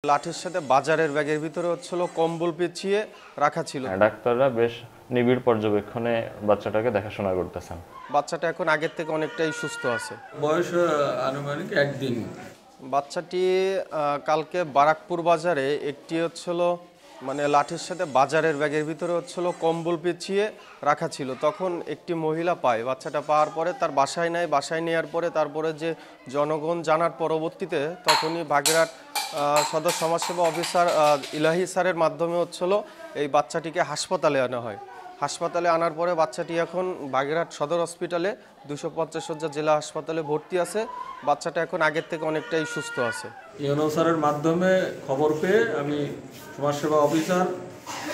লাঠির সাথে বাজারের ব্যাগের ভিতরে হচ্ছিল কম্বল পেঁচিয়ে রাখা ছিল। ডাক্তাররা বেশ নিবিড় পর্যবেক্ষণে বাচ্চাটাকে দেখাশোনা করতেছেন। বাচ্চাটা এখন আগের থেকে অনেকটাই সুস্থ আছে। বয়স আনুমানিক একদিন। বাচ্চাটি কালকে বারাকপুর বাজারে একটি হচ্ছিল লাঠির সাথে বাজারের ব্যাগের ভিতরে হচ্ছিল কম্বল পেঁচিয়ে রাখা ছিল। তখন একটি মহিলা পায়, বাচ্চাটা পাওয়ার পরে তার বাসায় নেয়। বাসায় নেওয়ার পরে তারপরে যে জনগণ জানার পরবর্তীতে তখনই বাগেরহাট সদর সমাজসেবা অফিসার ইলাহি স্যারের মাধ্যমে হচ্ছিল এই বাচ্চাটিকে হাসপাতালে আনা হয়। হাসপাতালে আনার পরে বাচ্চাটি এখন বাগেরহাট সদর হসপিটালে 250 শয্যা জেলা হাসপাতালে ভর্তি আছে। বাচ্চাটা এখন আগের থেকে অনেকটাই সুস্থ আছে। ইউনো স্যারের মাধ্যমে খবর পেয়ে আমি সমাজসেবা অফিসার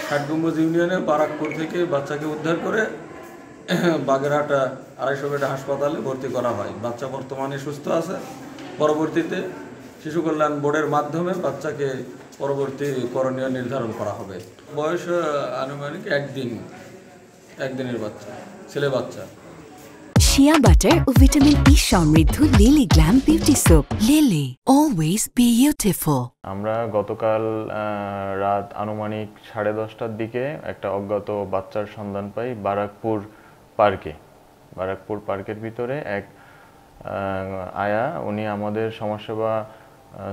ষাট গম্বুজ ইউনিয়নে বারাকপুর থেকে বাচ্চাকে উদ্ধার করে বাগেরহাট 250 বেড হাসপাতালে ভর্তি করা হয়। বাচ্চা বর্তমানে সুস্থ আছে। পরবর্তীতে শিশু কল্যাণ বোর্ডের মাধ্যমে বাচ্চাকে পরবর্তী করণীয় নির্ধারণ করা হবে। বয়স আনুমানিক একদিনের বাচ্চা, ছেলে বাচ্চা। শিয়া বাটার ও ভিটামিন ই সমৃদ্ধ lily glam beauty soap. Lily, always beautiful. আমরা গতকাল রাত আনুমানিক 10:30টার দিকে একটা অজ্ঞাত বাচ্চার সন্ধান পাই বারাকপুর পার্কের ভিতরে। এক আয়া, উনি আমাদের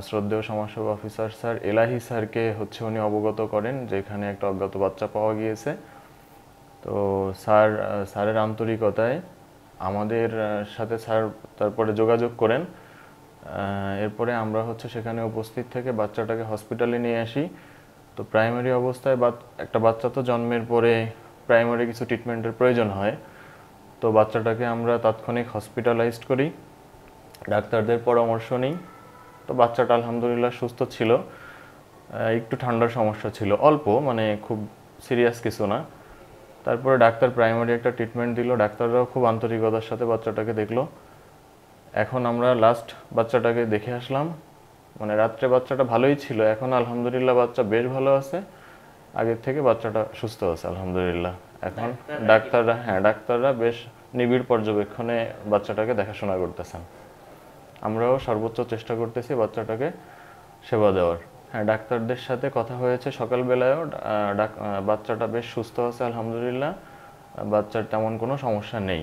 শ্রদ্ধেয় সমাজসেবা অফিসার স্যার এলাহি স্যারকে উনি অবগত করেন যে এখানে একটা অজ্ঞাত বাচ্চা পাওয়া গিয়েছে। তো স্যারের আন্তরিকতায় আমাদের সাথে স্যার তারপরে যোগাযোগ করেন। এরপরে আমরা সেখানে উপস্থিত থেকে বাচ্চাটাকে হসপিটালে নিয়ে আসি। তো প্রাইমারি অবস্থায় একটা বাচ্চা তো জন্মের পরে প্রাইমারি কিছু ট্রিটমেন্টের প্রয়োজন হয়। তো বাচ্চাটাকে আমরা তাৎক্ষণিক হসপিটালাইজড করি, ডাক্তারদের পরামর্শ নিই। তো বাচ্চাটা আলহামদুলিল্লাহ সুস্থ ছিল। একটু ঠান্ডার সমস্যা ছিল, অল্প, খুব সিরিয়াস কিছু না। তারপরে ডাক্তার প্রাইমারি একটা ট্রিটমেন্ট দিল। ডাক্তাররাও খুব আন্তরিকতার সাথে বাচ্চাটাকে দেখলো। এখন আমরা লাস্ট বাচ্চাটাকে দেখে আসলাম। রাত্রে বাচ্চাটা ভালোই ছিল, এখন আলহামদুলিল্লাহ বাচ্চা বেশ ভালো আছে। আগের থেকে বাচ্চাটা সুস্থ আছে আলহামদুলিল্লাহ। এখন ডাক্তাররা বেশ নিবিড় পর্যবেক্ষণে বাচ্চাটাকে দেখাশোনা করতেছেন। আমরাও সর্বোচ্চ চেষ্টা করতেছি বাচ্চাটাকে সেবা দেওয়ার। ডাক্তারদের সাথে কথা হয়েছে সকালবেলায়ও। বাচ্চাটা বেশ সুস্থ আছে আলহামদুলিল্লাহ। বাচ্চার তেমন কোনো সমস্যা নেই।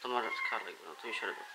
তোমার খারাপ লাগবে না, তুমি সরে যাও।